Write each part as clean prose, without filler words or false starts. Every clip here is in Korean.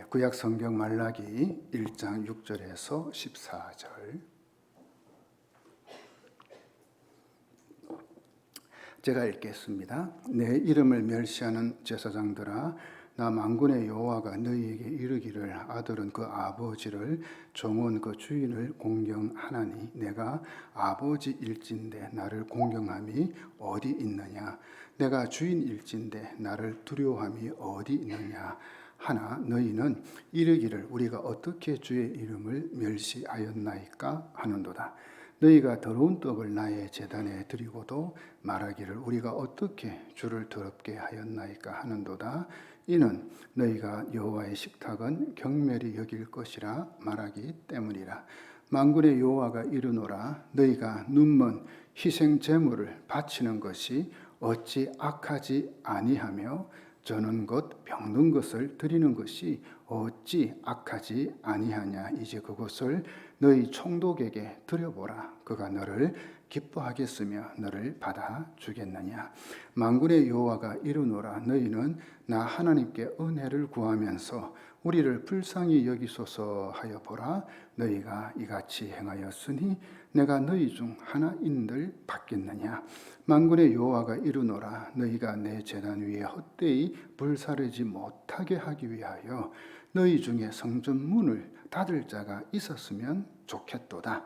구약 성경 말라기 1장 6절에서 14절. 제가 읽겠습니다. 내 이름을 멸시하는 제사장들아, 나 만군의 여호와가 너희에게 이르기를 아들은 그 아버지를 종은 그 주인을 공경하나니 내가 아버지일진데 나를 공경함이 어디 있느냐? 내가 주인일진데 나를 두려워함이 어디 있느냐? 하나 너희는 이르기를 우리가 어떻게 주의 이름을 멸시하였나이까 하는도다. 너희가 더러운 떡을 나의 제단에 드리고도 말하기를 우리가 어떻게 주를 더럽게 하였나이까 하는도다. 이는 너희가 여호와의 식탁은 경멸히 여길 것이라 말하기 때문이라. 만군의 여호와가 이르노라. 너희가 눈먼 희생 제물을 바치는 것이 어찌 악하지 아니하며 저는 곧 병든 것을 드리는 것이 어찌 악하지 아니하냐. 이제 그것을 너희 총독에게 드려보라. 그가 너를 기뻐하겠으며 너를 받아주겠느냐. 만군의 여호와가 이르노라. 너희는 나 하나님께 은혜를 구하면서 우리를 불쌍히 여기소서 하여 보라. 너희가 이같이 행하였으니 내가 너희 중 하나인들 받겠느냐. 만군의 여호와가 이르노라. 너희가 내 제단 위에 헛되이 불사르지 못하게 하기 위하여 너희 중에 성전 문을 닫을 자가 있었으면 좋겠도다.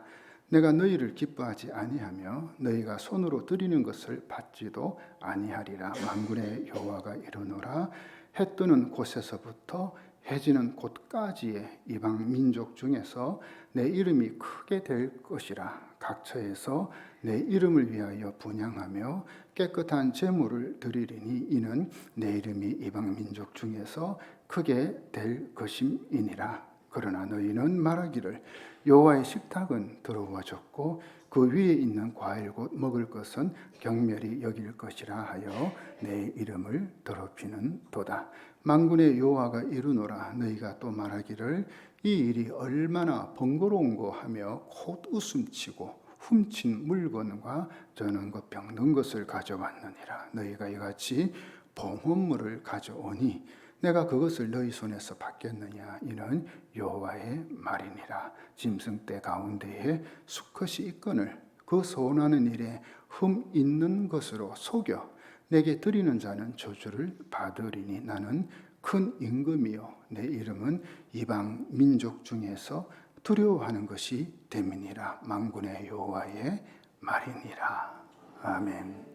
내가 너희를 기뻐하지 아니하며 너희가 손으로 드리는 것을 받지도 아니하리라. 만군의 여호와가 이르노라. 해 뜨는 곳에서부터 해 지는 곳까지의 이방 민족 중에서 내 이름이 크게 될 것이라. 각처에서 내 이름을 위하여 분향하며 깨끗한 제물을 드리리니 이는 내 이름이 이방 민족 중에서 크게 될 것임이니라. 그러나 너희는 말하기를 여호와의 식탁은 더러워졌고 그 위에 있는 과일 곧 먹을 것은 경멸히 여길 것이라 하여 내 이름을 더럽히는 도다. 만군의 여호와가 이르노라. 너희가 또 말하기를 이 일이 얼마나 번거로운고 하며 곧 웃음치고 훔친 물건과 저는 그 병든 것을 가져왔느니라. 너희가 이같이 봉헌물을 가져오니 내가 그것을 너희 손에서 받겠느냐. 이는 여호와의 말이니라. 짐승 떼 가운데에 수컷이 있거늘 그 소원하는 일에 흠 있는 것으로 속여 내게 드리는 자는 저주를 받으리니 나는 큰 임금이요 내 이름은 이방 민족 중에서 두려워하는 것이 됨이니라. 만군의 여호와의 말이니라. 아멘.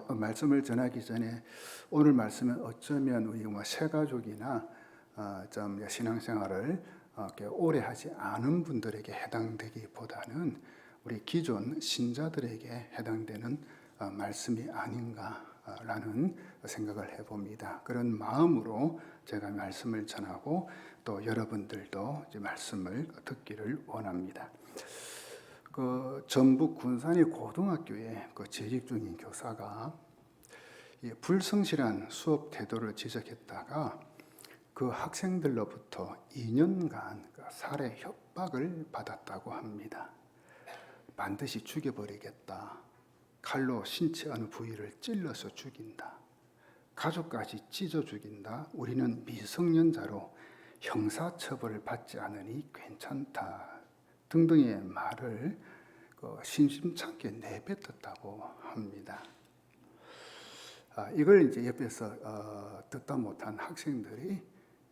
말씀을 전하기 전에 오늘 말씀은 어쩌면 우리 새가족이나 좀 신앙생활을 오래 하지 않은 분들에게 해당되기보다는 우리 기존 신자들에게 해당되는 말씀이 아닌가라는 생각을 해봅니다. 그런 마음으로 제가 말씀을 전하고 또 여러분들도 이제 말씀을 듣기를 원합니다. 전북 군산의 고등학교에 재직 중인 교사가 불성실한 수업 태도를 지적했다가 그 학생들로부터 2년간 살해 협박을 받았다고 합니다. 반드시 죽여버리겠다. 칼로 신체 어느 부위를 찔러서 죽인다. 가족까지 찢어 죽인다. 우리는 미성년자로 형사처벌을 받지 않으니 괜찮다. 등등의 말을 심심찮게 내뱉었다고 합니다. 이걸 이제 옆에서 듣다 못한 학생들이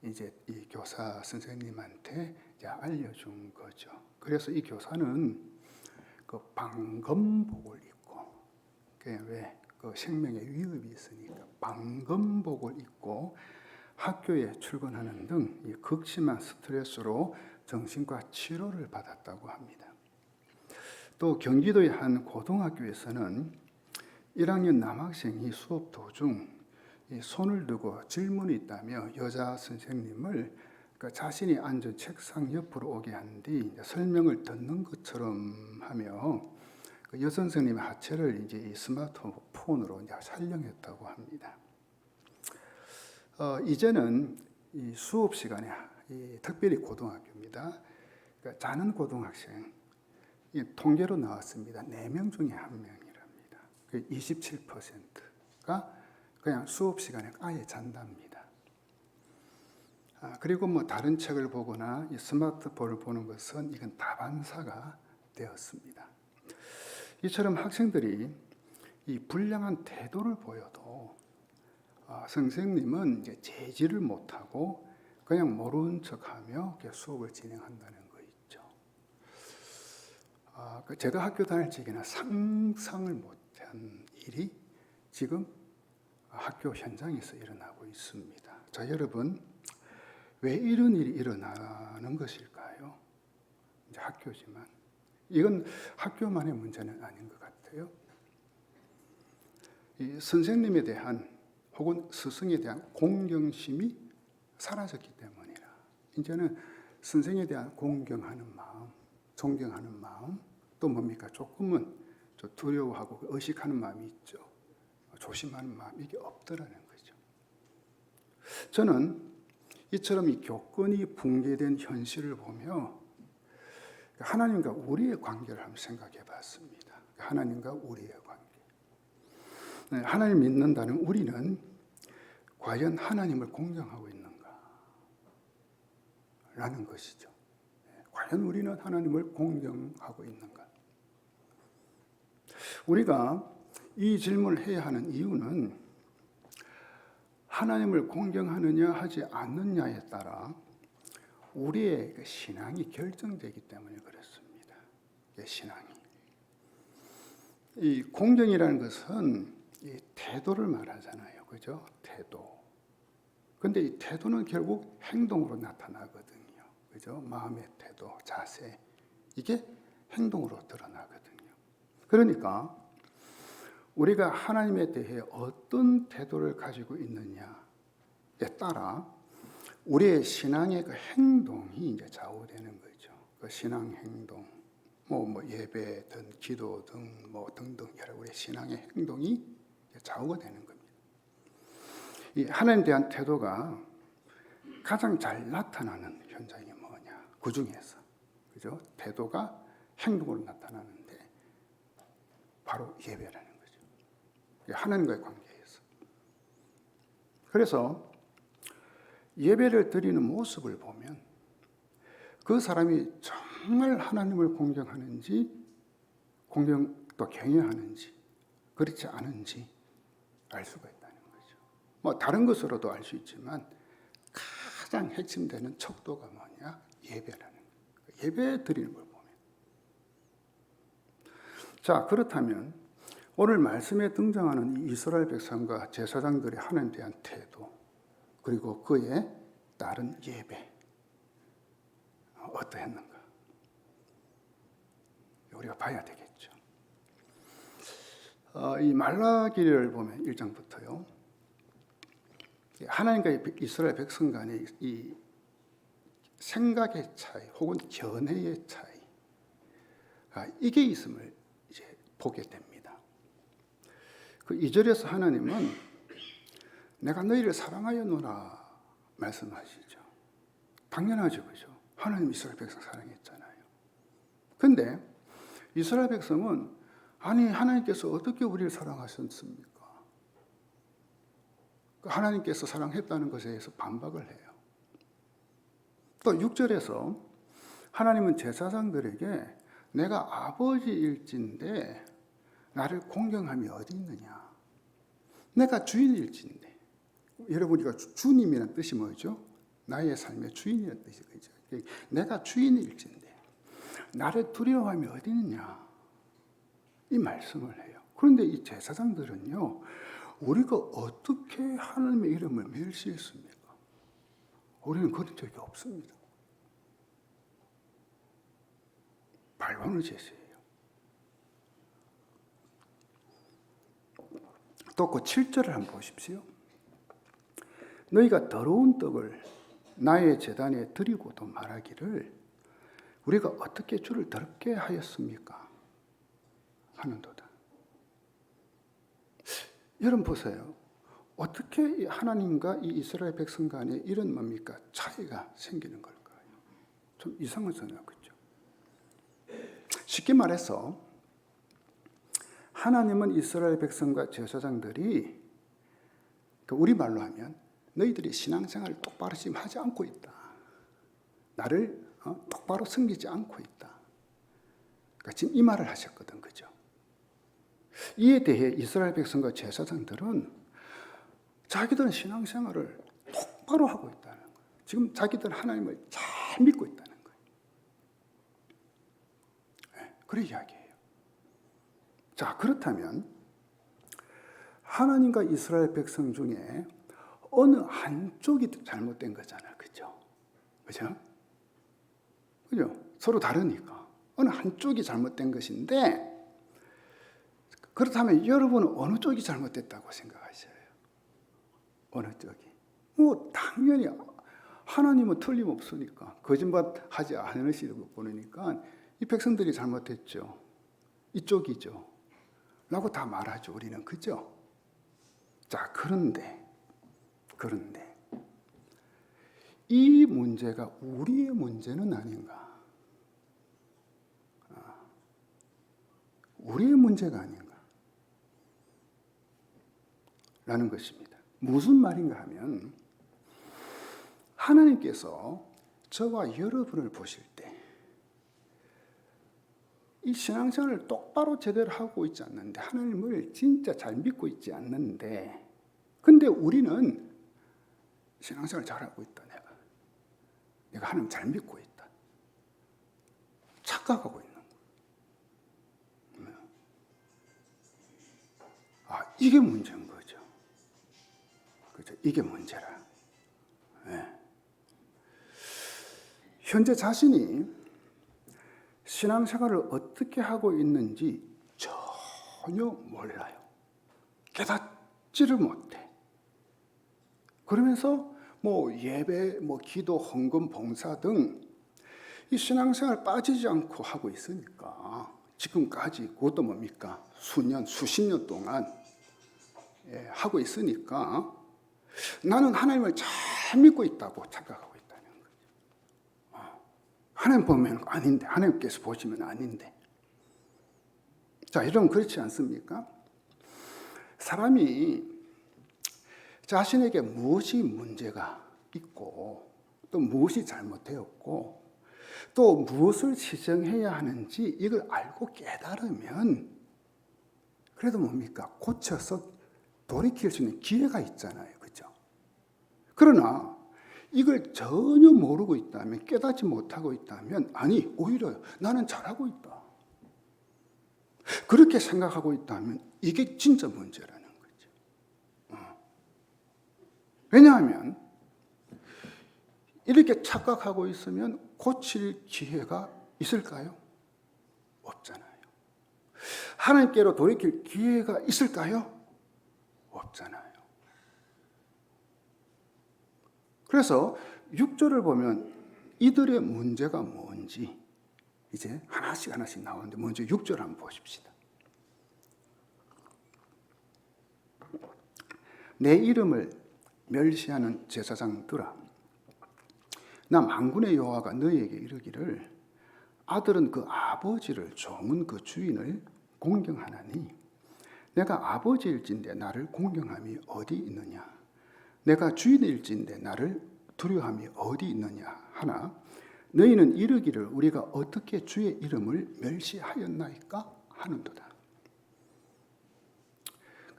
이제 이 교사 선생님한테 이제 알려준 거죠. 그래서 이 교사는 방검복을 입고, 왜 생명의 위협이 있으니까 방검복을 입고 학교에 출근하는 등 극심한 스트레스로 정신과 치료를 받았다고 합니다. 또 경기도의 한 고등학교에서는 1학년 남학생이 수업 도중 손을 들고 질문이 있다며 여자 선생님을 자신이 앉은 책상 옆으로 오게 한 뒤 설명을 듣는 것처럼 하며 여 선생님의 하체를 이제 이 스마트폰으로 이제 촬영했다고 합니다. 이제는 이 수업 시간에 특별히 고등학교입니다. 자는 고등학생 통계로 나왔습니다. 4명 중에 1명이랍니다. 27%가 그냥 수업 시간에 아예 잔답니다. 그리고 뭐 다른 책을 보거나 이 스마트폰을 보는 것은 이건 다반사가 되었습니다. 이처럼 학생들이 이 불량한 태도를 보여도 선생님은 이제 제지를 못하고 그냥 모른 척하며 수업을 진행한다는 거 있죠. 제가 학교 다닐 적에는 상상을 못한 일이 지금 학교 현장에서 일어나고 있습니다. 자, 여러분, 왜 이런 일이 일어나는 것일까요? 이제 학교지만 이건 학교만의 문제는 아닌 것 같아요. 이 선생님에 대한 혹은 스승에 대한 공경심이 사라졌기 때문이라. 이제는 선생에 대한 공경하는 마음, 존경하는 마음, 또 뭡니까? 조금은 두려워하고 의식하는 마음이 있죠. 조심하는 마음, 이게 없더라는 거죠. 저는 이처럼 이 교권이 붕괴된 현실을 보며 하나님과 우리의 관계를 한번 생각해 봤습니다. 하나님과 우리의 관계. 하나님 믿는다는 우리는 과연 하나님을 공경하고 있는가? 라는 것이죠. 과연 우리는 하나님을 공경하고 있는가? 우리가 이 질문을 해야 하는 이유는 하나님을 공경하느냐 하지 않느냐에 따라 우리의 신앙이 결정되기 때문에 그렇습니다. 신앙이. 이 공경이라는 것은 이 태도를 말하잖아요. 그죠? 태도. 근데 이 태도는 결국 행동으로 나타나거든요. 그죠? 마음의 태도, 자세. 이게 행동으로 드러나거든요. 그러니까 우리가 하나님에 대해 어떤 태도를 가지고 있느냐에 따라 우리의 신앙의 그 행동이 이제 좌우되는 거죠. 그 신앙 행동, 뭐 예배든 기도든 뭐 등등 여러 우리의 신앙의 행동이 좌우가 되는 겁니다. 이 하나님에 대한 태도가 가장 잘 나타나는 현장이 뭐냐? 그 중에서 그죠? 태도가 행동으로 나타나는데 바로 예배라는 거죠. 하나님과의 관계에서. 그래서 예배를 드리는 모습을 보면 그 사람이 정말 하나님을 공경하는지 또 경외하는지 그렇지 않은지 알 수가 있다는 거죠. 뭐 다른 것으로도 알 수 있지만 가장 핵심되는 척도가 뭐냐? 예배라는 거예요. 예배 드리는 걸 보면. 자, 그렇다면 오늘 말씀에 등장하는 이 이스라엘 백성과 제사장들의 하나님에 대한 태도 그리고 그에 따른 예배 어떠했는가? 우리가 봐야 되겠죠. 이 말라기를 보면 1장부터요. 하나님과 이스라엘 백성 간의 이 생각의 차이 혹은 견해의 차이 이게 있음을 이제 보게 됩니다. 그 2절에서 하나님은 내가 너희를 사랑하였노라 말씀하시죠. 당연하죠, 그죠? 하나님 이스라엘 백성 사랑했잖아요. 근데 이스라엘 백성은 아니 하나님께서 어떻게 우리를 사랑하셨습니까? 하나님께서 사랑했다는 것에 대해서 반박을 해요. 또 6절에서 하나님은 제사장들에게 내가 아버지일진데 나를 공경함이 어디 있느냐? 내가 주인일진데. 여러분 우리가 주님이라는 뜻이 뭐죠? 나의 삶의 주인이라는 뜻이 그죠? 내가 주인일진데 나를 두려워함이 어디 있느냐? 이 말씀을 해요. 그런데 이 제사장들은요. 우리가 어떻게 하나님의 이름을 멸시했습니까? 우리는 그런 적이 없습니다. 발광을 제시해요. 또 그 7절을 한번 보십시오. 너희가 더러운 떡을 나의 제단에 드리고도 말하기를 우리가 어떻게 주를 더럽게 하였습니까? 하는도다. 여러분 보세요. 어떻게 하나님과 이 이스라엘 백성 간에 이런 뭡니까? 차이가 생기는 걸까요? 좀 이상하잖아요. 그렇죠? 쉽게 말해서 하나님은 이스라엘 백성과 제사장들이 우리말로 하면 너희들이 신앙생활을 똑바로 지금 하지 않고 있다. 나를 똑바로 섬기지 않고 있다. 그러니까 지금 이 말을 하셨거든, 그죠? 이에 대해 이스라엘 백성과 제사장들은 자기들은 신앙생활을 똑바로 하고 있다는 거예요. 지금 자기들은 하나님을 잘 믿고 있다는 거예요. 네, 그런 이야기예요. 자, 그렇다면 하나님과 이스라엘 백성 중에 어느 한쪽이 잘못된 거잖아요. 그죠? 그죠? 그죠? 서로 다르니까. 어느 한쪽이 잘못된 것인데, 그렇다면 여러분은 어느 쪽이 잘못됐다고 생각하셔요? 어느 쪽이? 당연히 하나님은 틀림없으니까, 거짓말하지 않으시고 보니까 이 백성들이 잘못했죠. 이쪽이죠. 라고 다 말하죠, 우리는. 그죠? 자, 그런데 이 문제가 우리의 문제는 아닌가? 우리의 문제가 아닌가? 라는 것입니다. 무슨 말인가 하면, 하나님께서 저와 여러분을 보실 때 이 신앙생활을 똑바로 제대로 하고 있지 않는데, 하나님을 진짜 잘 믿고 있지 않는데, 근데 우리는 신앙생활 잘하고 있다. 내가 하나님 잘 믿고 있다. 착각하고 있는 거예요. 이게 문제인 거죠. 그렇죠? 이게 문제라. 네. 현재 자신이 신앙생활을 어떻게 하고 있는지 전혀 몰라요. 깨닫지를 못해. 그러면서 예배, 기도, 헌금, 봉사 등 이 신앙생활 빠지지 않고 하고 있으니까 지금까지 그것도 뭡니까? 수년, 수십 년 동안 하고 있으니까 나는 하나님을 잘 믿고 있다고 착각하고 있다는 거죠. 하나님 보면 아닌데, 하나님께서 보시면 아닌데. 자, 여러분 그렇지 않습니까? 사람이 자신에게 무엇이 문제가 있고 또 무엇이 잘못되었고 또 무엇을 시정해야 하는지 이걸 알고 깨달으면 그래도 뭡니까? 고쳐서 돌이킬 수 있는 기회가 있잖아요. 그죠? 그러나 이걸 전혀 모르고 있다면, 깨닫지 못하고 있다면, 아니 오히려 나는 잘하고 있다, 그렇게 생각하고 있다면 이게 진짜 문제라는 거죠. 왜냐하면 이렇게 착각하고 있으면 고칠 기회가 있을까요? 없잖아요. 하나님께로 돌이킬 기회가 있을까요? 없잖아요. 그래서 6절을 보면 이들의 문제가 뭔지 이제 하나씩 나오는데, 먼저 6절 한번 보십시다. 내 이름을 멸시하는 제사장들아, 나 만군의 여호와가 너희에게 이르기를 아들은 그 아버지를, 종은 그 주인을 공경하나니 내가 아버지일진데 나를 공경함이 어디 있느냐? 내가 주인일진데 나를 두려움이 어디 있느냐 하나 너희는 이르기를 우리가 어떻게 주의 이름을 멸시하였나이까 하는도다.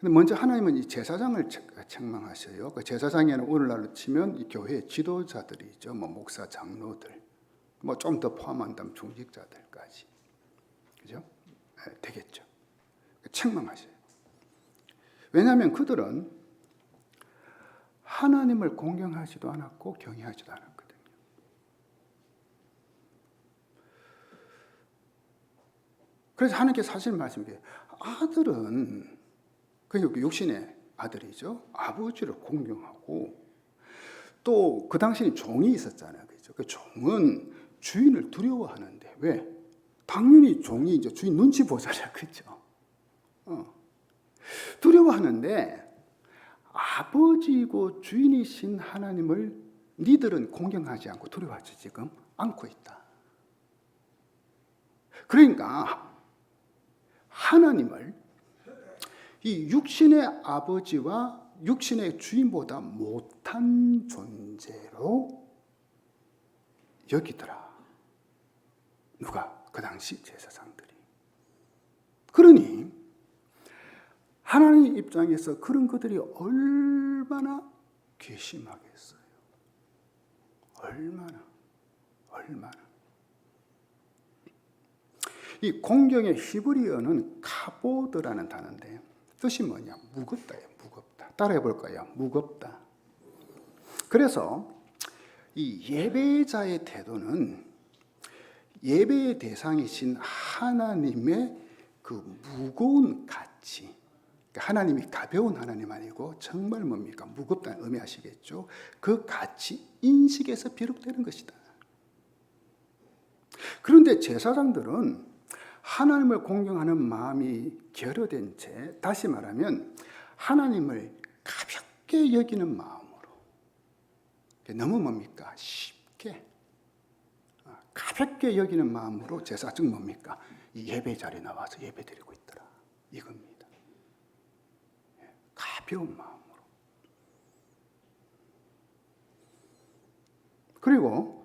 근데 먼저 하나님은 이 제사장을 책망하셔요. 그 제사장에는 오늘날로 치면 이 교회 지도자들이죠. 목사, 장로들, 좀 더 포함한다면 중직자들까지, 그죠? 되겠죠. 책망하셔요. 왜냐하면 그들은 하나님을 공경하지도 않았고 경외하지도 않았거든요. 그래서 하나님께서 사실 말씀드려요. 아들은 그 육신의 아들이죠. 아버지를 공경하고 또 그 당시에 종이 있었잖아요. 그렇죠? 그 종은 주인을 두려워하는데 왜? 당연히 종이 이제 주인 눈치 보잖아요. 그렇죠? 두려워하는데 아버지고 주인이신 하나님을 니들은 공경하지 않고 두려워하지 지금 않고 있다. 그러니까 하나님을 이 육신의 아버지와 육신의 주인보다 못한 존재로 여기더라. 누가? 그 당시 제사장들이. 그러니 하나님 입장에서 그런 그들이 얼마나 괘씸하겠어요. 얼마나. 이 공경의 히브리어는 카보드라는 단어인데 뜻이 뭐냐? 무겁다예요. 무겁다. 따라해 볼까요? 무겁다. 그래서 이 예배자의 태도는 예배의 대상이신 하나님의 그 무거운 가치, 그러니까 하나님이 가벼운 하나님 아니고 정말 뭡니까? 무겁다는 의미 아시겠죠? 그 가치 인식에서 비롯되는 것이다. 그런데 제사장들은 하나님을 공경하는 마음이 결여된 채, 다시 말하면 하나님을 가볍게 여기는 마음으로, 너무 뭡니까? 쉽게 가볍게 여기는 마음으로 제사, 즉 뭡니까? 이 예배 자리에 나와서 예배 드리고 있더라, 이겁니다. 가벼운 마음으로. 그리고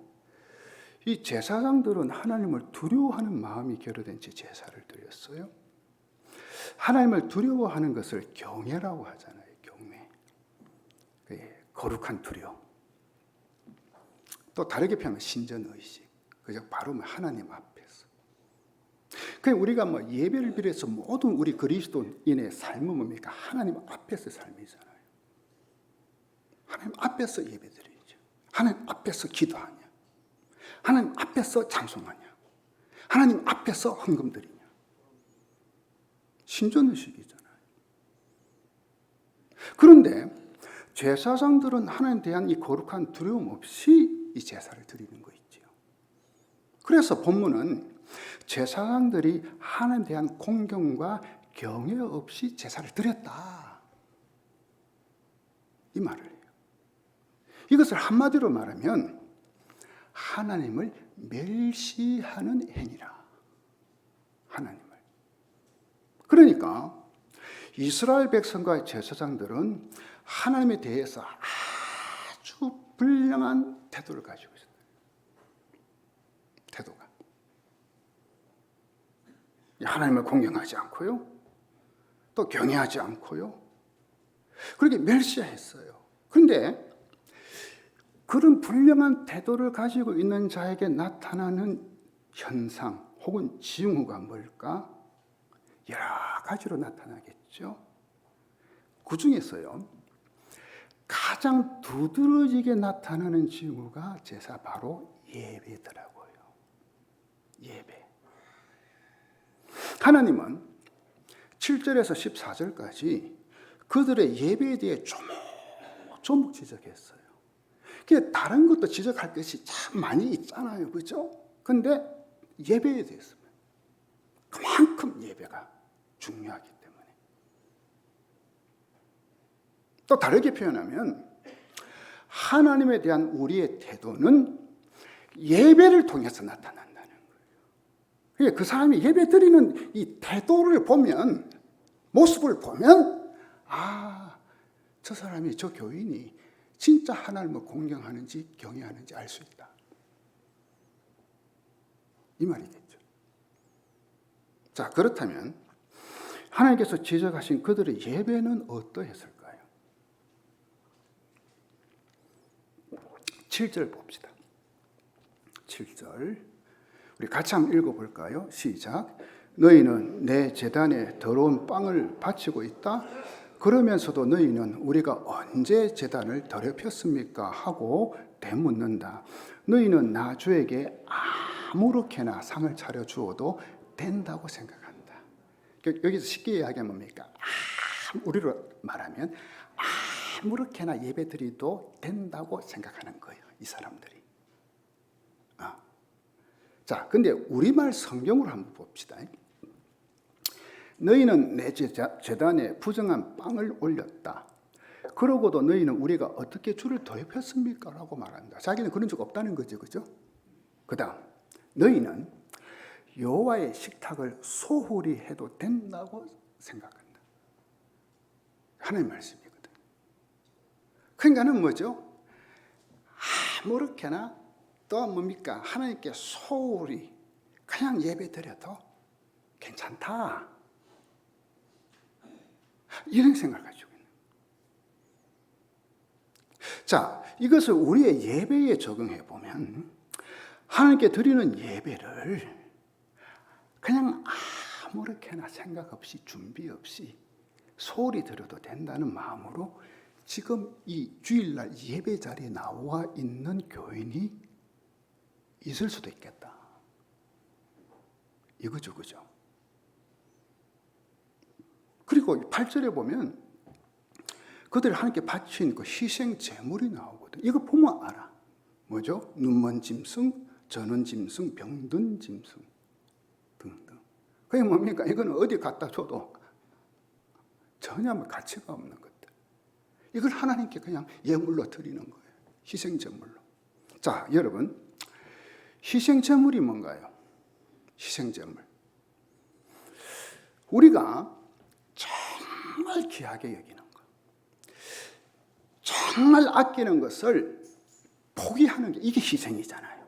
이 제사장들은 하나님을 두려워하는 마음이 결여된 채 제사를 드렸어요. 하나님을 두려워하는 것을 경외라고 하잖아요. 경외. 거룩한 두려움. 또 다르게 표현하면 신전의식. 그죠? 바로 하나님 앞에서. 그냥 우리가 뭐 예배를 비롯해서 모든 우리 그리스도인의 삶은 뭡니까? 하나님 앞에서 삶이잖아요. 하나님 앞에서 예배드리죠. 하나님 앞에서 기도하냐. 하나님 앞에서 찬송하냐. 하나님 앞에서 헌금 드리냐. 신전의식이잖아요. 그런데 제사장들은 하나님에 대한 이 거룩한 두려움 없이 이 제사를 드리는 거 있죠. 그래서 본문은 제사장들이 하나님에 대한 공경과 경외 없이 제사를 드렸다, 이 말을 해요. 이것을 한마디로 말하면 하나님을 멸시하는 행위라. 하나님을. 그러니까 이스라엘 백성과 제사장들은 하나님에 대해서 아주 불량한 태도를 가지고 있어요. 태도가. 하나님을 공경하지 않고요. 또 경외하지 않고요. 그렇게 멸시했어요. 그런데 그런 불량한 태도를 가지고 있는 자에게 나타나는 현상 혹은 징후가 뭘까? 여러 가지로 나타나겠죠. 그 중에서요, 가장 두드러지게 나타나는 징후가 제사 바로 예배더라고요. 예배. 하나님은 7절에서 14절까지 그들의 예배에 대해 조목조목 지적했어요. 다른 것도 지적할 것이 참 많이 있잖아요. 그죠? 근데 예배에 대해서 그만큼 예배가 중요하기 때문에. 또 다르게 표현하면 하나님에 대한 우리의 태도는 예배를 통해서 나타난다는 거예요. 그 사람이 예배 드리는 이 태도를 보면, 모습을 보면, 저 사람이, 저 교인이 진짜 하나님을 공경하는지 경외하는지 알 수 있다, 이 말이겠죠. 자, 그렇다면 하나님께서 지적하신 그들의 예배는 어떠했을까요? 7절 봅시다. 7절 우리 같이 한번 읽어볼까요? 시작. 너희는 내 제단에 더러운 빵을 바치고 있다. 그러면서도 너희는 우리가 언제 제단을 더럽혔습니까? 하고 되묻는다. 너희는 나 주에게 아무렇게나 상을 차려주어도 된다고 생각한다. 여기서 쉽게 이야기하면 뭡니까? 우리로 말하면 아무렇게나 예배드리도 된다고 생각하는 거예요, 이 사람들이. 자, 근데 우리말 성경으로 한번 봅시다. 너희는 내 제단에 부정한 빵을 올렸다. 그러고도 너희는 우리가 어떻게 주를 더럽혔습니까? 라고 말한다. 자기는 그런 적 없다는 거죠. 그죠? 그 다음, 너희는 여호와의 식탁을 소홀히 해도 된다고 생각한다. 하나님 말씀이거든. 그러니까는 뭐죠? 아무렇게나 또 뭡니까? 하나님께 소홀히 그냥 예배 드려도 괜찮다. 이런 생각을 가지고 있는. 자, 이것을 우리의 예배에 적용해 보면 하나님께 드리는 예배를 그냥 아무렇게나 생각 없이 준비 없이 소홀히 드려도 된다는 마음으로 지금 이 주일날 예배 자리에 나와 있는 교인이 있을 수도 있겠다. 이거죠, 그죠? 그리고 8절에 보면 그들이 하나님께 바친 그 희생 제물이 나오거든. 이거 보면 알아. 뭐죠? 눈먼 짐승, 저는 짐승, 병든 짐승 등등. 그게 뭡니까? 이거는 어디 갖다 줘도 전혀 가치가 없는 것들. 이걸 하나님께 그냥 예물로 드리는 거예요. 희생 제물로. 자, 여러분, 희생 제물이 뭔가요? 희생 제물. 우리가 정말 귀하게 여기는 것, 정말 아끼는 것을 포기하는 게 이게 희생이잖아요.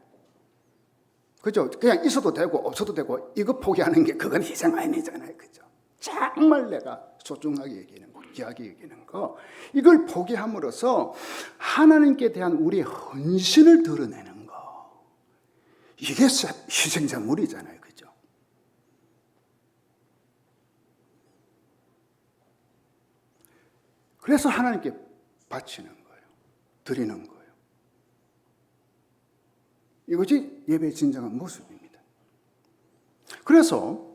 그죠? 그냥 있어도 되고 없어도 되고 이거 포기하는 게 그건 희생 아니잖아요. 그죠? 정말 내가 소중하게 여기는 거, 귀하게 여기는 거, 이걸 포기함으로써 하나님께 대한 우리의 헌신을 드러내는 거, 이게 희생제물이잖아요. 그죠? 그래서 하나님께 바치는 거예요. 드리는 거예요. 이것이 예배의 진정한 모습입니다. 그래서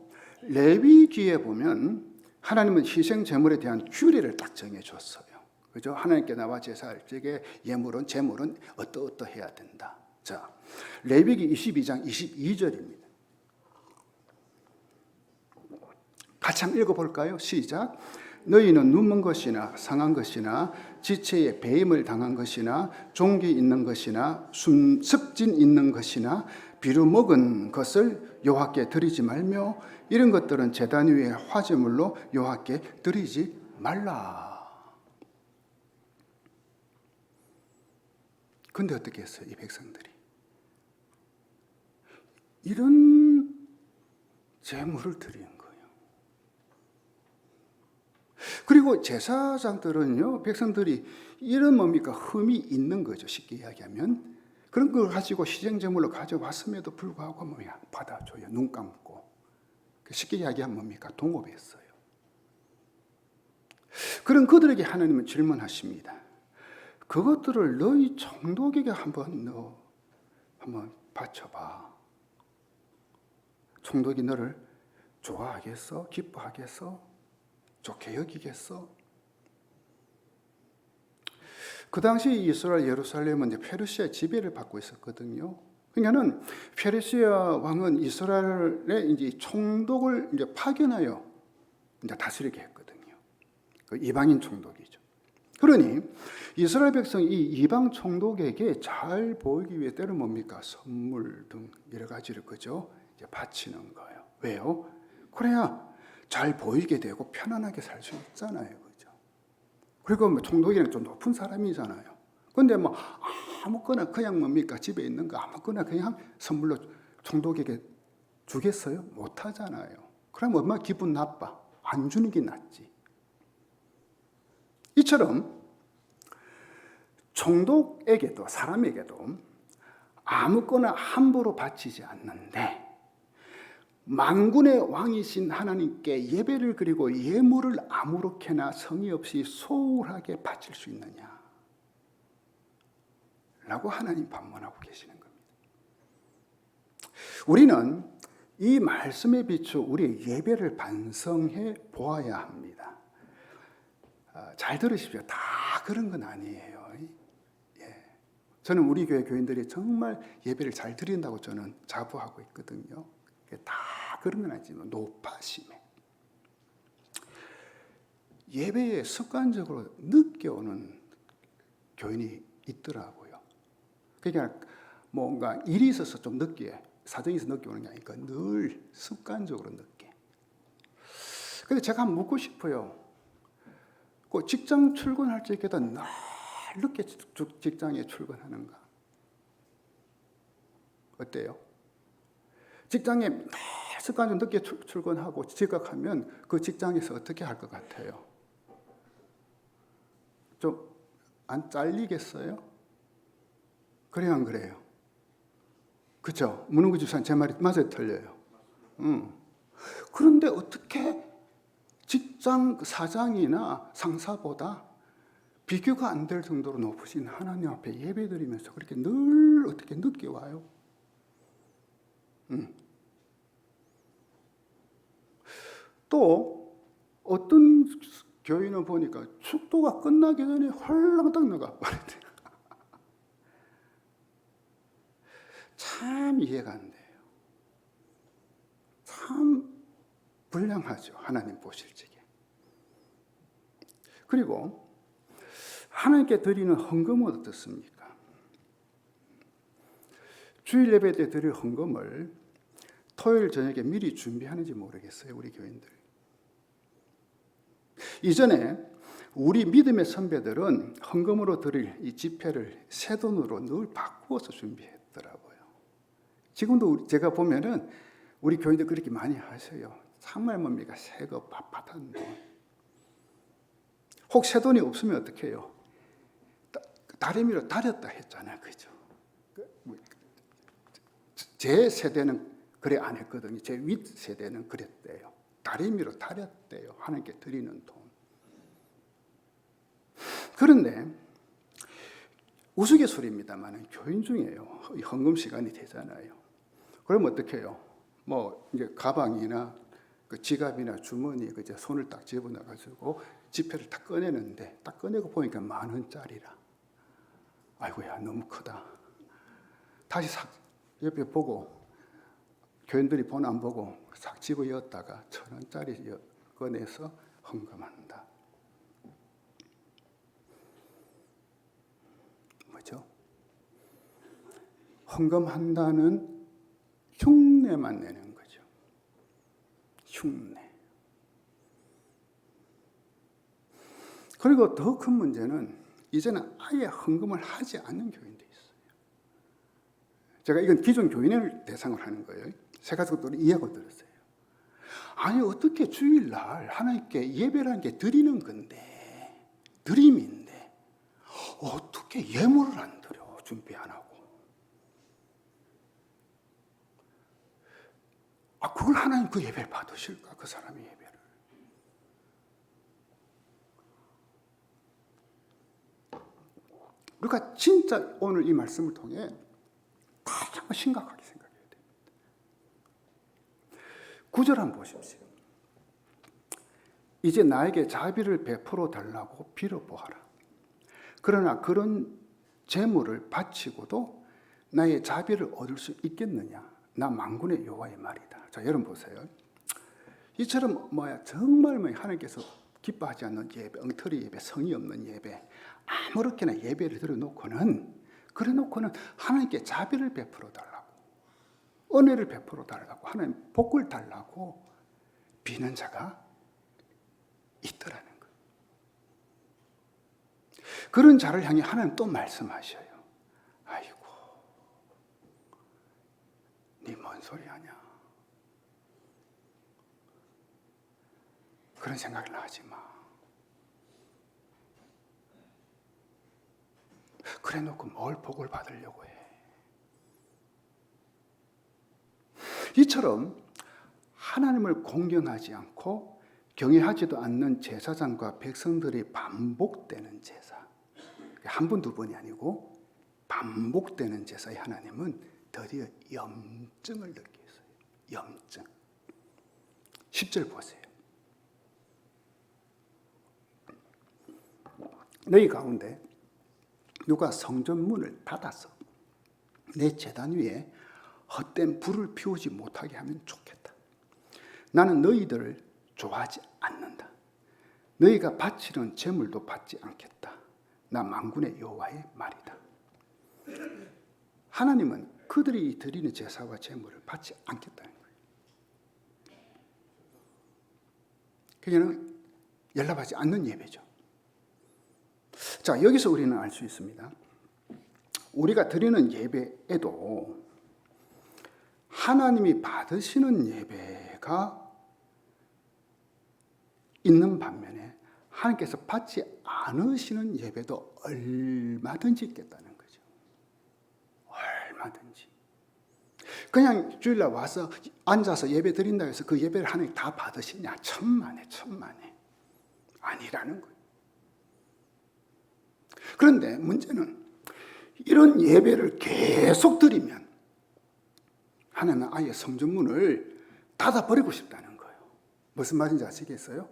레위기에 보면 하나님은 희생 제물에 대한 규례를 딱 정해 줬어요. 그죠? 하나님께 나와 제사할 적에 예물은 제물은 어떠어떠해야 된다. 자, 레위기 22장 22절입니다. 같이 한번 읽어볼까요? 시작. 너희는 눈먼 것이나 상한 것이나 지체에 배임을 당한 것이나 종기 있는 것이나 습진 있는 것이나 비루 먹은 것을 여호와께 드리지 말며 이런 것들은 제단 위에 화제물로 여호와께 드리지 말라. 근데 어떻게 했어요? 이 백성들이 이런 제물을 드리는 거예요. 그리고 제사장들은요, 백성들이 이런 뭡니까? 흠이 있는 거죠. 쉽게 이야기하면. 그런 걸 가지고 희생제물로 가져왔음에도 불구하고 뭐야? 받아줘요. 눈 감고. 쉽게 이야기하면 뭡니까? 동업했어요. 그런 그들에게 하나님은 질문하십니다. 그것들을 너희 총독에게 한번 바쳐봐. 총독이 너를 좋아하겠어? 기뻐하겠어? 좋게 여기겠어? 그 당시 이스라엘 예루살렘은 이제 페르시아 지배를 받고 있었거든요. 그러니까는 페르시아 왕은 이스라엘의 이제 총독을 이제 파견하여 이제 다스리게 했거든요. 그 이방인 총독이죠. 그러니 이스라엘 백성이 이 이방 총독에게 잘 보이기 위해 때는 뭡니까? 선물 등 여러 가지를 그죠? 이제 바치는 거예요. 왜요? 그래야 잘 보이게 되고 편안하게 살 수 있잖아요. 그죠? 그리고 뭐 총독이는 좀 높은 사람이잖아요. 근데 뭐 아무거나 그냥 뭡니까? 집에 있는 거 아무거나 그냥 선물로 총독에게 주겠어요? 못 하잖아요. 그럼 얼마나 기분 나빠. 안 주는 게 낫지. 이처럼 총독에게도 사람에게도 아무거나 함부로 바치지 않는데 만군의 왕이신 하나님께 예배를 그리고 예물을 아무렇게나 성의 없이 소홀하게 바칠 수 있느냐 라고 하나님 반문하고 계시는 겁니다. 우리는 이 말씀에 비추어 우리의 예배를 반성해 보아야 합니다. 잘 들으십시오. 다 그런 건 아니에요. 예. 저는 우리 교회 교인들이 정말 예배를 잘 드린다고 저는 자부하고 있거든요. 다 그런 건 아니지만 높아심에 예배에 습관적으로 늦게 오는 교인이 있더라고요. 그러니까 뭔가 일이 있어서 좀 늦게, 사정이 있어서 늦게 오는 게 아니니까 늘 습관적으로 늦게. 근데 제가 묻고 싶어요. 그 직장 출근할 적에도 늘 늦게 직장에 출근하는가? 어때요? 직장에 매일 습관적으로 늦게 출근하고 지각하면 그 직장에서 어떻게 할 것 같아요? 좀 안 잘리겠어요? 그래요, 안 그래요? 그렇죠? 문흥구 집사님 제 말이 맞아요, 틀려요? 그런데 어떻게 직장 사장이나 상사보다 비교가 안 될 정도로 높으신 하나님 앞에 예배드리면서 그렇게 늘 어떻게 늦게 와요? 또 어떤 교인은 보니까 축도가 끝나기 전에 홀랑딱 나가 버렸대요. 참 이해가 안 돼요. 참 불량하죠, 하나님 보실 적에. 그리고 하나님께 드리는 헌금은 어떻습니까? 주일 예배 때 드릴 헌금을 토요일 저녁에 미리 준비하는지 모르겠어요, 우리 교인들. 이전에 우리 믿음의 선배들은 헌금으로 드릴 이 지폐를 새 돈으로 늘 바꾸어서 준비했더라고요. 지금도 제가 보면은 우리 교인들 그렇게 많이 하셔요. 정말 뭡니까? 새거 빳빳한 돈. 혹 새 돈이 없으면 어떻게 해요? 다리미로 다렸다 했잖아요. 그죠? 제 세대는 그래 안 했거든요. 제 윗 세대는 그랬대요. 다리미로 다렸대요. 하나님께 드리는 돈. 그런데 우스갯소리입니다만 교인 중에요. 헌금 시간이 되잖아요. 그럼 어떻게 해요? 뭐 이제 가방이나 그 지갑이나 주머니에 이제 손을 딱 집어넣어 가지고 지폐를 딱 꺼내는데 딱 꺼내고 보니까 10,000원짜리라. 아이고야, 너무 크다. 다시 싹 옆에 보고 교인들이 본 안 보고 싹 집어 였다가 1,000원짜리 꺼내서 헌금한다. 뭐죠? 헌금한다는 흉내만 내는 거죠. 흉내. 그리고 더 큰 문제는 이제는 아예 헌금을 하지 않는 교인도 있어요. 제가 이건 기존 교인을 대상으로 하는 거예요. 새 가족들은 이해가 들었어요. 아니 어떻게 주일날 하나님께 예배라는 게 드리는 건데, 드림인데 어떻게 예물을 안 드려? 준비 안 하고. 그걸 하나님 그 예배를 받으실까? 그 사람의 예배를. 그러니까 진짜 오늘 이 말씀을 통해 다시 한번 심각하게 생각해야 됩니다. 9절 한번 보십시오. 이제 나에게 자비를 베풀어 달라고 빌어보아라. 그러나 그런 재물을 바치고도 나의 자비를 얻을 수 있겠느냐? 나 만군의 여호와의 말이다. 자, 여러분 보세요. 이처럼 정말 하나님께서 기뻐하지 않는 예배, 엉터리 예배, 성의 없는 예배, 아무렇게나 예배를 그래놓고는 하나님께 자비를 베풀어 달라고, 은혜를 베풀어 달라고, 하나님 복을 달라고 비는 자가 있더라는 거예요. 그런 자를 향해 하나님 또 말씀하셔요. 아이고, 네 뭔 소리 하냐? 그런 생각을 하지 마. 그래 놓고 뭘 복을 받으려고 해. 이처럼 하나님을 공경하지 않고 경외하지도 않는 제사장과 백성들이 반복되는 제사. 한 번, 두 번이 아니고 반복되는 제사에 하나님은 드디어 염증을 느끼셨어요. 염증. 10절 보세요. 너희 가운데 누가 성전 문을 닫아서 내 제단 위에 헛된 불을 피우지 못하게 하면 좋겠다. 나는 너희들을 좋아하지 않는다. 너희가 바치는 제물도 받지 않겠다. 나 만군의 여호와의 말이다. 하나님은 그들이 드리는 제사와 제물을 받지 않겠다는 거예요. 그냥 연락하지 않는 예배죠. 자, 여기서 우리는 알 수 있습니다. 우리가 드리는 예배에도 하나님이 받으시는 예배가 있는 반면에 하나님께서 받지 않으시는 예배도 얼마든지 있겠다는 거죠. 얼마든지. 그냥 주일날 와서 앉아서 예배 드린다고 해서 그 예배를 하나님 다 받으시냐? 천만에 아니라는 거예요. 그런데 문제는 이런 예배를 계속 드리면 하나님은 아예 성전문을 닫아버리고 싶다는 거예요. 무슨 말인지 아시겠어요?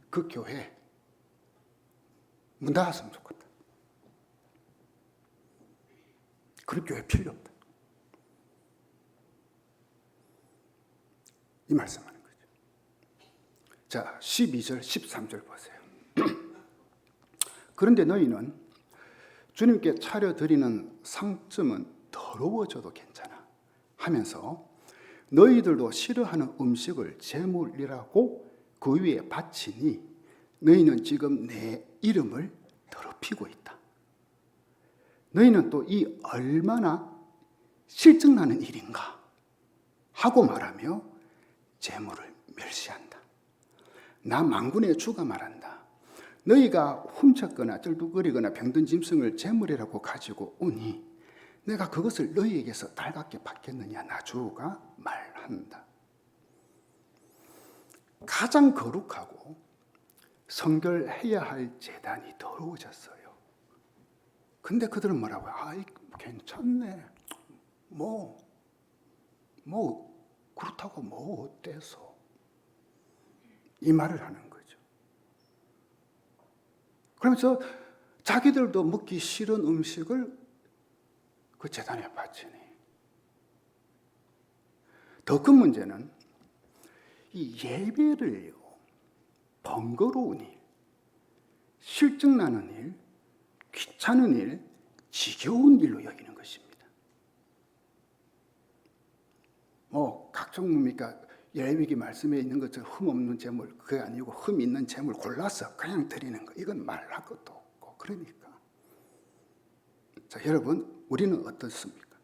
그 교회 문 닫았으면 좋겠다. 그런 교회 필요 없다. 이 말씀하는 거죠. 자, 12절, 13절 보세요. 그런데 너희는 주님께 차려드리는 상점은 더러워져도 괜찮아 하면서 너희들도 싫어하는 음식을 제물이라고 그 위에 바치니 너희는 지금 내 이름을 더럽히고 있다. 너희는 또 이 얼마나 실증나는 일인가 하고 말하며 제물을 멸시한다. 나 만군의 주가 말한다. 너희가 훔쳤거나 쩔뚝거리거나 병든 짐승을 제물이라고 가지고 오니 내가 그것을 너희에게서 달갑게 받겠느냐. 나 주가 말한다. 가장 거룩하고 성결해야 할 제단이 더러워졌어요. 근데 그들은 뭐라고 해요? 아이, 괜찮네. 뭐 그렇다고 뭐 어때서? 이 말을 하는 거죠. 그러면서 자기들도 먹기 싫은 음식을 그 제단에 바치니. 더 큰 문제는 이 예배를요, 번거로운 일, 실증나는 일, 귀찮은 일, 지겨운 일로 여기는 것입니다. 각종 뭡니까? 예레미기 말씀에 있는 것처럼 흠 없는 제물, 그게 아니고 흠 있는 제물 골라서 그냥 드리는 거, 이건 말할 것도 없고. 그러니까 자, 여러분, 우리는 어떻습니까?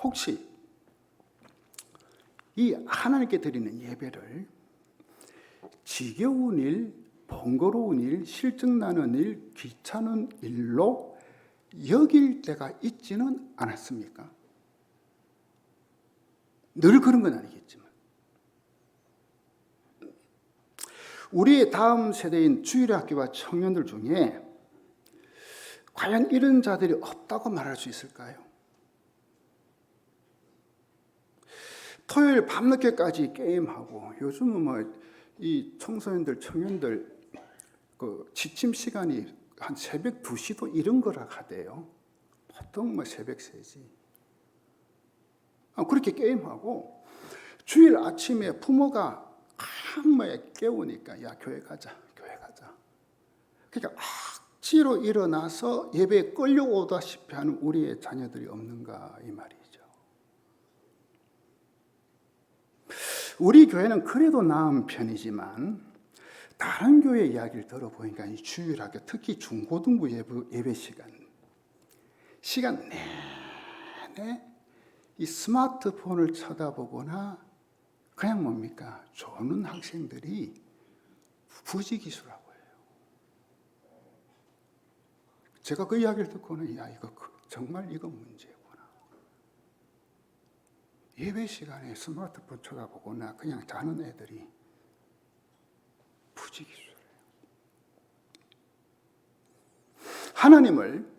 혹시 이 하나님께 드리는 예배를 지겨운 일, 번거로운 일, 실증나는 일, 귀찮은 일로 여길 때가 있지는 않았습니까? 늘 그런 건 아니겠지만 우리의 다음 세대인 주일학교와 청년들 중에 과연 이런 자들이 없다고 말할 수 있을까요? 토요일 밤늦게까지 게임하고, 요즘은 이 청소년들, 청년들 그 지침 시간이 한 새벽 2시도 이런 거라 하대요. 보통 새벽 3시. 그렇게 게임하고 주일 아침에 부모가 한마에 깨우니까 야, 교회 가자. 그러니까 억지로 일어나서 예배에 끌려오다시피 하는 우리의 자녀들이 없는가 이 말이죠. 우리 교회는 그래도 나은 편이지만 다른 교회 이야기를 들어보니까 이 주일학교, 특히 중고등부 예배 시간 내내 이 스마트폰을 쳐다보거나 그냥 뭡니까? 조는 학생들이 부지기수라고 해요. 제가 그 이야기를 듣고는 야, 이거 정말 이건 문제구나. 예배 시간에 스마트폰 쳐다보거나 그냥 자는 애들이 부지기수래요. 하나님을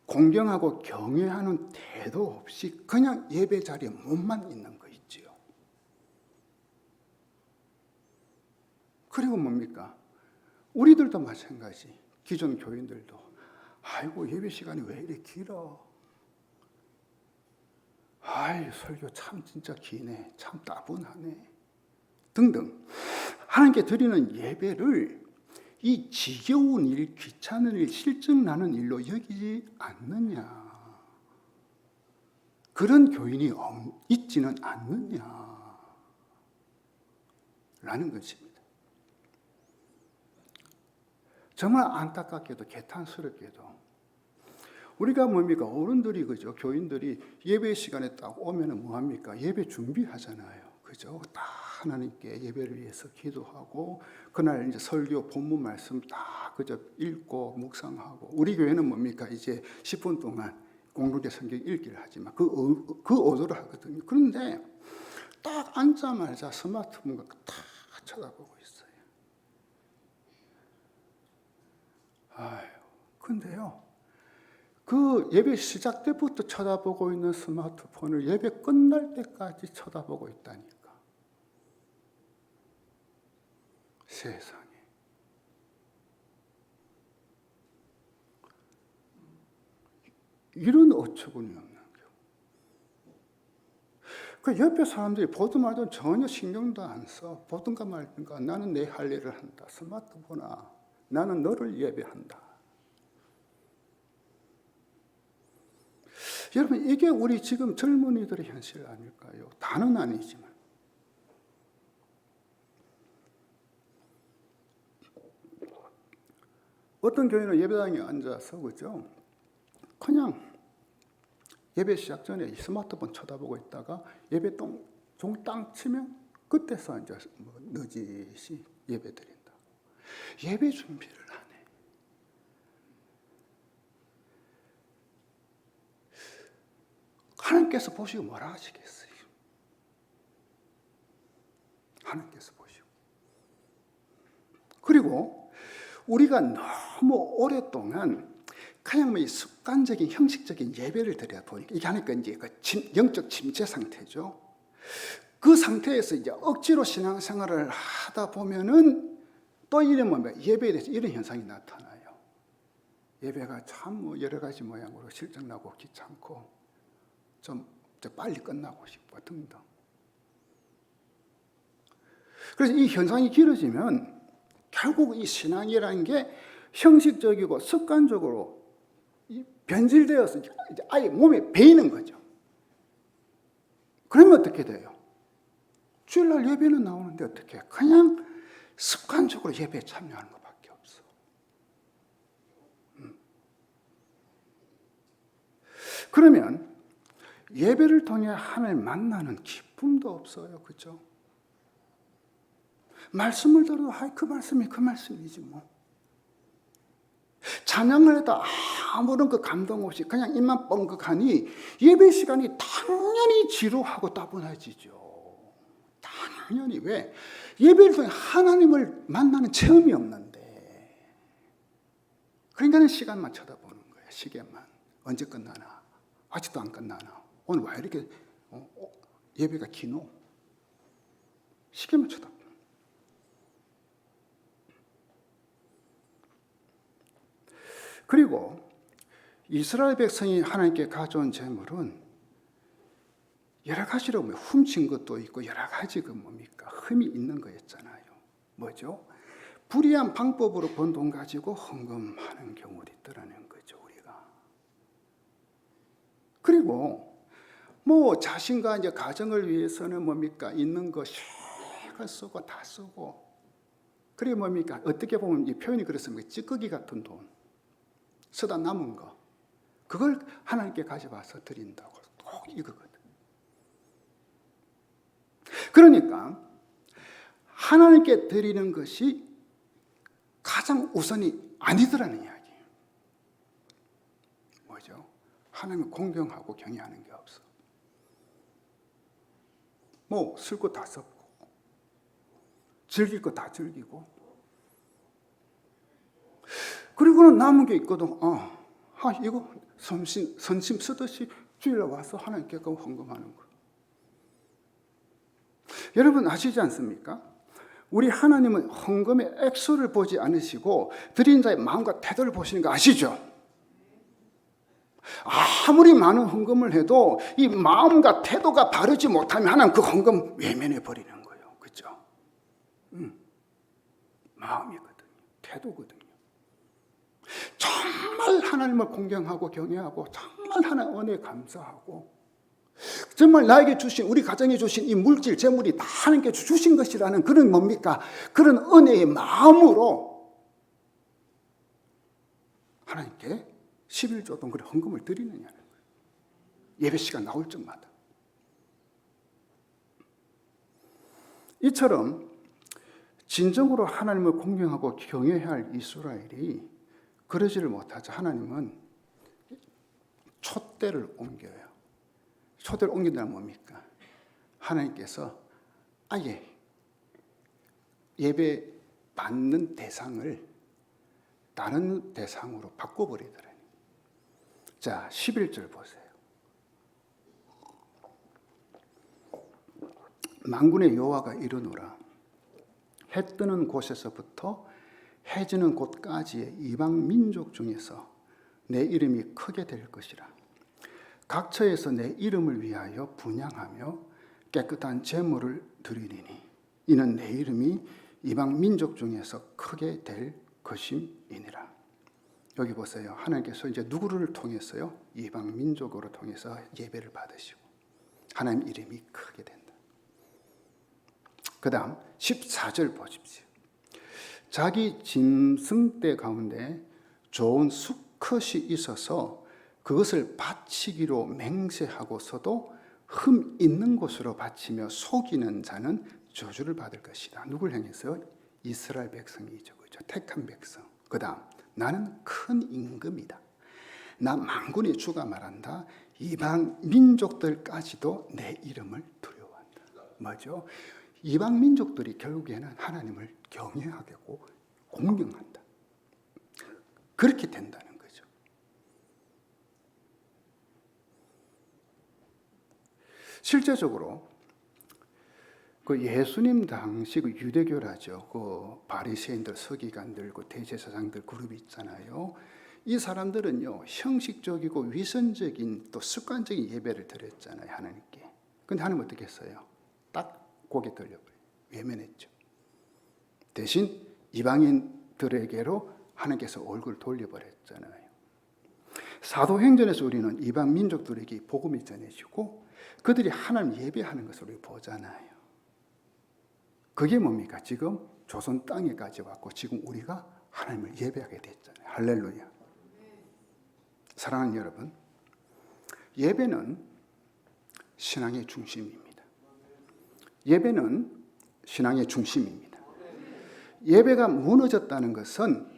공경하고 경외하는 태도 없이 그냥 예배 자리에 몸만 있는 거 있지요. 그리고 뭡니까? 우리들도 마찬가지. 기존 교인들도 아이고, 예배 시간이 왜 이렇게 길어? 아이, 설교 참 진짜 기네. 참 따분하네. 등등. 하나님께 드리는 예배를 이 지겨운 일, 귀찮은 일, 실증나는 일로 여기지 않느냐. 그런 교인이 있지는 않느냐. 라는 것입니다. 정말 안타깝게도 개탄스럽게도 우리가 뭡니까? 어른들이 그죠? 교인들이 예배 시간에 딱 오면은 뭐 합니까? 예배 준비하잖아요. 그죠? 다 하나님께 예배를 위해서 기도하고 그날 이제 설교 본문 말씀 다 그저 읽고 묵상하고 우리 교회는 뭡니까? 이제 10분 동안 공동체 성경 읽기를 하지만 그 의도를 하거든요. 그런데 딱 앉자마자 스마트폰을 다 쳐다보고 있어요. 아유, 근데요. 그 예배 시작 때부터 쳐다보고 있는 스마트폰을 예배 끝날 때까지 쳐다보고 있다니까. 세상에. 이런 어처구니 없는 경우. 그 옆에 사람들이 보든 말든 전혀 신경도 안 써. 보든가 말든가 나는 내 할 일을 한다. 스마트폰아, 나는 너를 예배한다. 여러분, 이게 우리 지금 젊은이들의 현실 아닐까요? 다는 아니지만. 어떤 교회는 예배당에 앉아서, 그죠? 그냥 예배 시작 전에 스마트폰 쳐다보고 있다가 예배 종 땅 치면 그때서 이제 늦이시 예배 드린다. 예배 준비를 하네. 하나님께서 보시고 뭐라 하시겠어요? 하나님께서 보시고. 그리고 우리가 너무 오랫동안 그냥 뭐 습관적인 형식적인 예배를 드려 보니까 이게 하니까 이제 그 영적 침체 상태죠. 그 상태에서 이제 억지로 신앙생활을 하다 보면은 또 이러면 예배에 대해서 이런 현상이 나타나요. 예배가 참 뭐 여러 가지 모양으로 실증나고 귀찮고 좀 빨리 끝나고 싶고 등등. 그래서 이 현상이 길어지면 결국 이 신앙이라는 게 형식적이고 습관적으로 변질되어서 이제 아예 몸에 배이는 거죠. 그러면 어떻게 돼요? 주일날 예배는 나오는데 어떻게 해요? 그냥 습관적으로 예배에 참여하는 것밖에 없어. 그러면 예배를 통해 하나님을 만나는 기쁨도 없어요. 그렇죠? 말씀을 들어도 그 말씀이 그 말씀이지 뭐. 찬양을 해도 아무런 그 감동 없이 그냥 입만 뻥긋하니 예배 시간이 당연히 지루하고 따분해지죠. 당연히. 왜? 예배를 통해 하나님을 만나는 체험이 없는데. 그러니까 시간만 쳐다보는 거예요. 시계만. 언제 끝나나? 아직도 안 끝나나? 오늘 왜 이렇게 예배가 기노? 시계만 쳐다보는. 그리고 이스라엘 백성이 하나님께 가져온 제물은 여러 가지로 훔친 것도 있고 여러 가지 뭡니까? 흠이 있는 거였잖아요. 뭐죠? 불의한 방법으로 번 돈 가지고 헌금하는 경우도 있더라는 거죠, 우리가. 그리고 뭐 자신과 이제 가정을 위해서는 뭡니까? 있는 거 실컷 쓰고 다 쓰고. 그게 뭡니까? 어떻게 보면 이 표현이 그렇습니다. 찌꺼기 같은 돈. 쓰다 남은 거. 그걸 하나님께 가져와서 드린다고. 꼭 이거거든. 그러니까 하나님께 드리는 것이 가장 우선이 아니더라는 이야기예요. 뭐죠? 하나님을 공경하고 경외하는 게 없어. 뭐 쓸 거 다 썼고 즐길 거 다 즐기고 그리고는 남은 게 있거든. 이거 선심 쓰듯이 주일에 와서 하나님께 헌금하는 거. 여러분 아시지 않습니까? 우리 하나님은 헌금의 액수를 보지 않으시고 드린 자의 마음과 태도를 보시는 거 아시죠? 아무리 많은 헌금을 해도 이 마음과 태도가 바르지 못하면 하나님 그 헌금 외면해 버리는 거예요. 그렇죠? 마음이거든요. 태도거든요. 정말 하나님을 공경하고 경외하고 정말 하나님 은혜에 감사하고 정말 나에게 주신 우리 가정에 주신 이 물질 재물이 다 하나님께 주신 것이라는 그런 뭡니까? 그런 은혜의 마음으로 하나님께 11조 동그래 헌금을 드리느냐는 거예요. 예배 시간 나올 적마다. 이처럼 진정으로 하나님을 공경하고 경외해야 할 이스라엘이 그러지를 못하자 하나님은 촛대를 옮겨요. 촛대를 옮긴다는 뭡니까? 하나님께서 아예 예배 받는 대상을 다른 대상으로 바꿔버리더라고요. 자, 11절 보세요. 만군의 여호와가 이르노라. 해 뜨는 곳에서부터 해 지는 곳까지의 이방 민족 중에서 내 이름이 크게 될 것이라. 각처에서 내 이름을 위하여 분향하며 깨끗한 제물을 드리리니 이는 내 이름이 이방 민족 중에서 크게 될 것임이니라. 여기 보세요. 하나님께서 이제 누구를 통해서요? 이방 민족으로 통해서 예배를 받으시고 하나님 이름이 크게 된다. 그 다음 14절 보십시오. 자기 짐승떼 가운데 좋은 수컷이 있어서 그것을 바치기로 맹세하고서도 흠 있는 곳으로 바치며 속이는 자는 저주를 받을 것이다. 누굴 향해서요? 이스라엘 백성이죠. 그렇죠? 택한 백성. 그 다음 나는 큰 임금이다. 나 만군의 주가 말한다. 이방 민족들까지도 내 이름을 두려워한다. 뭐죠? 이방 민족들이 결국에는 하나님을 경외하고 공경한다. 그렇게 된다는 거죠. 실제적으로 그 예수님 당시 그 유대교라죠. 그 바리새인들, 서기관들, 그 대제사장들 그룹이 있잖아요. 이 사람들은요 형식적이고 위선적인 또 습관적인 예배를 드렸잖아요 하나님께. 근데 하나님 어떻게 했어요? 딱 고개 돌려버려요. 외면했죠. 대신 이방인들에게로 하나님께서 얼굴 돌려버렸잖아요. 사도행전에서 우리는 이방 민족들에게 복음을 전해주고 그들이 하나님 예배하는 것을 우리 보잖아요. 그게 뭡니까? 지금 조선 땅에까지 왔고 지금 우리가 하나님을 예배하게 됐잖아요. 할렐루야. 사랑하는 여러분, 예배는 신앙의 중심입니다. 예배는 신앙의 중심입니다. 예배가 무너졌다는 것은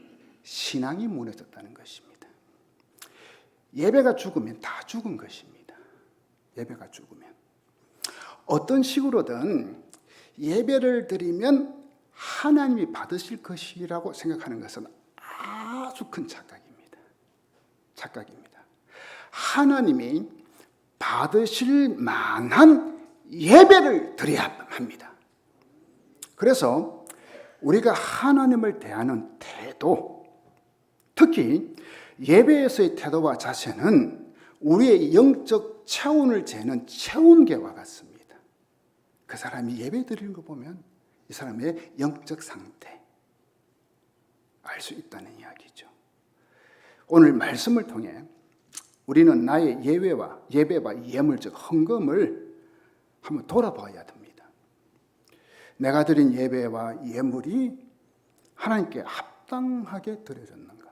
신앙이 무너졌다는 것입니다. 예배가 죽으면 다 죽은 것입니다. 예배가 죽으면. 어떤 식으로든 예배를 드리면 하나님이 받으실 것이라고 생각하는 것은 아주 큰 착각입니다. 착각입니다. 하나님이 받으실 만한 예배를 드려야 합니다. 그래서 우리가 하나님을 대하는 태도, 특히 예배에서의 태도와 자세는 우리의 영적 체온을 재는 체온계와 같습니다. 그 사람이 예배 드리는 거 보면 이 사람의 영적 상태 알 수 있다는 이야기죠. 오늘 말씀을 통해 우리는 나의 예배와 예물 즉 헌금을 한번 돌아봐야 됩니다. 내가 드린 예배와 예물이 하나님께 합당하게 드려졌는가?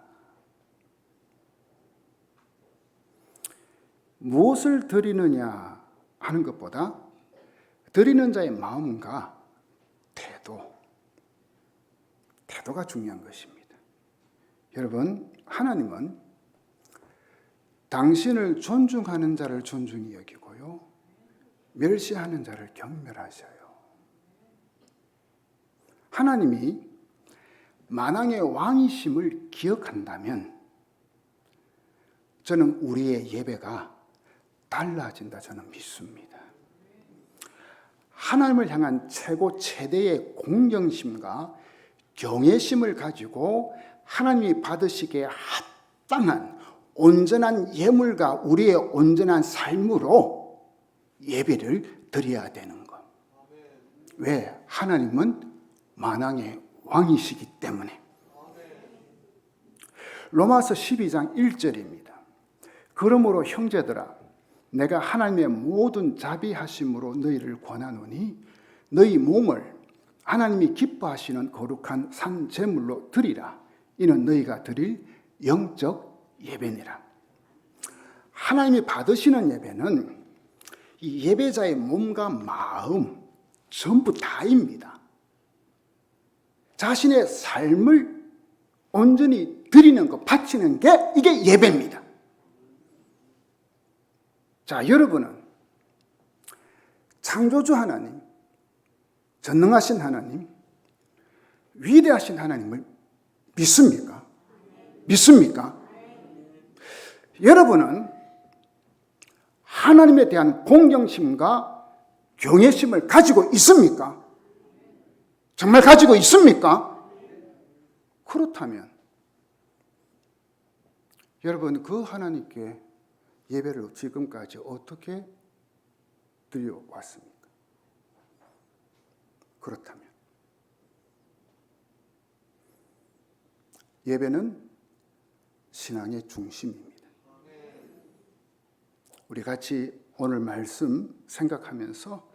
무엇을 드리느냐 하는 것보다 드리는 자의 마음과 태도가 중요한 것입니다. 여러분, 하나님은 당신을 존중하는 자를 존중히 여기고요, 멸시하는 자를 경멸하셔요. 하나님이 만왕의 왕이심을 기억한다면 저는 우리의 예배가 달라진다 저는 믿습니다. 하나님을 향한 최대의 공경심과 경외심을 가지고 하나님이 받으시기에 합당한 온전한 예물과 우리의 온전한 삶으로 예배를 드려야 되는 것. 왜? 하나님은 만왕의 왕이시기 때문에. 로마서 12장 1절입니다. 그러므로 형제들아, 내가 하나님의 모든 자비하심으로 너희를 권하노니 너희 몸을 하나님이 기뻐하시는 거룩한 산 제물로 드리라. 이는 너희가 드릴 영적 예배니라. 하나님이 받으시는 예배는 이 예배자의 몸과 마음 전부 다입니다. 자신의 삶을 온전히 드리는 것, 바치는 게 이게 예배입니다. 자, 여러분은 창조주 하나님, 전능하신 하나님, 위대하신 하나님을 믿습니까? 믿습니까? 여러분은 하나님에 대한 공경심과 경외심을 가지고 있습니까? 정말 가지고 있습니까? 그렇다면 여러분 그 하나님께 예배를 지금까지 어떻게 드려왔습니까? 그렇다면 예배는 신앙의 중심입니다. 우리 같이 오늘 말씀 생각하면서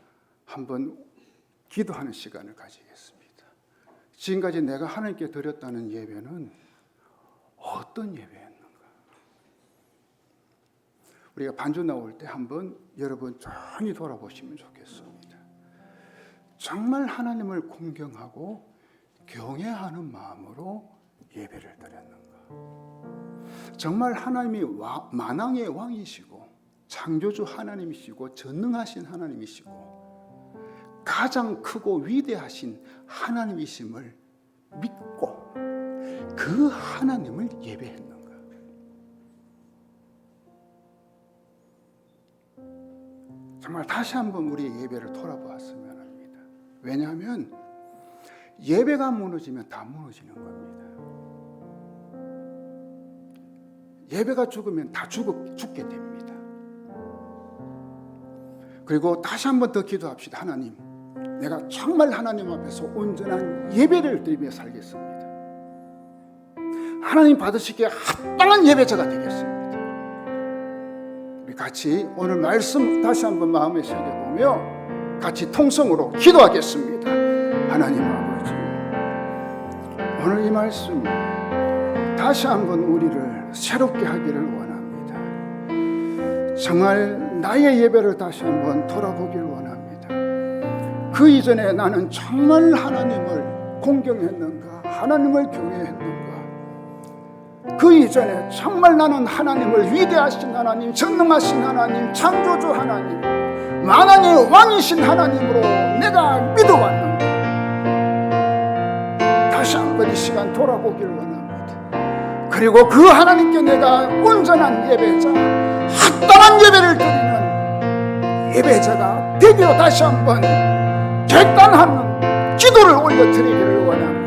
한번 기도하는 시간을 가지겠습니다. 지금까지 내가 하나님께 드렸다는 예배는 어떤 예배였는가? 우리가 반주 나올 때 한번 여러분 조용히 돌아보시면 좋겠습니다. 정말 하나님을 공경하고 경외하는 마음으로 예배를 드렸는가? 정말 하나님이 만왕의 왕이시고 창조주 하나님이시고 전능하신 하나님이시고 가장 크고 위대하신 하나님이심을 믿고 그 하나님을 예배했는가? 정말 다시 한번 우리의 예배를 돌아보았으면 합니다. 왜냐하면 예배가 무너지면 다 무너지는 겁니다. 예배가 죽으면 다 죽게 됩니다. 그리고 다시 한번 더 기도합시다. 하나님, 내가 정말 하나님 앞에서 온전한 예배를 드리며 살겠습니다. 하나님 받으시기에 합당한 예배자가 되겠습니다. 우리 같이 오늘 말씀 다시 한번 마음에 새겨보며 같이 통성으로 기도하겠습니다. 하나님 아버지, 오늘 이 말씀 다시 한번 우리를 새롭게 하기를 원합니다. 정말 나의 예배를 다시 한번 돌아보기를 원합니다. 그 이전에 나는 정말 하나님을 공경했는가? 하나님을 경외했는가? 그 이전에 정말 나는 하나님을 위대하신 하나님, 전능하신 하나님, 창조주 하나님, 만왕의 왕이신 하나님으로 내가 믿어왔는가? 다시 한번 이 시간 돌아보기를 원합니다. 그리고 그 하나님께 내가 온전한 예배자, 합당한 예배를 드리는 예배자가 되기로 다시 한번 결단하는 기도를 올려드리기를 원합니다.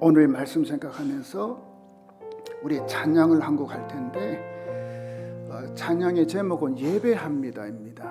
오늘 말씀 생각하면서 우리 찬양을 한 곡 할 텐데 찬양의 제목은 예배합니다입니다.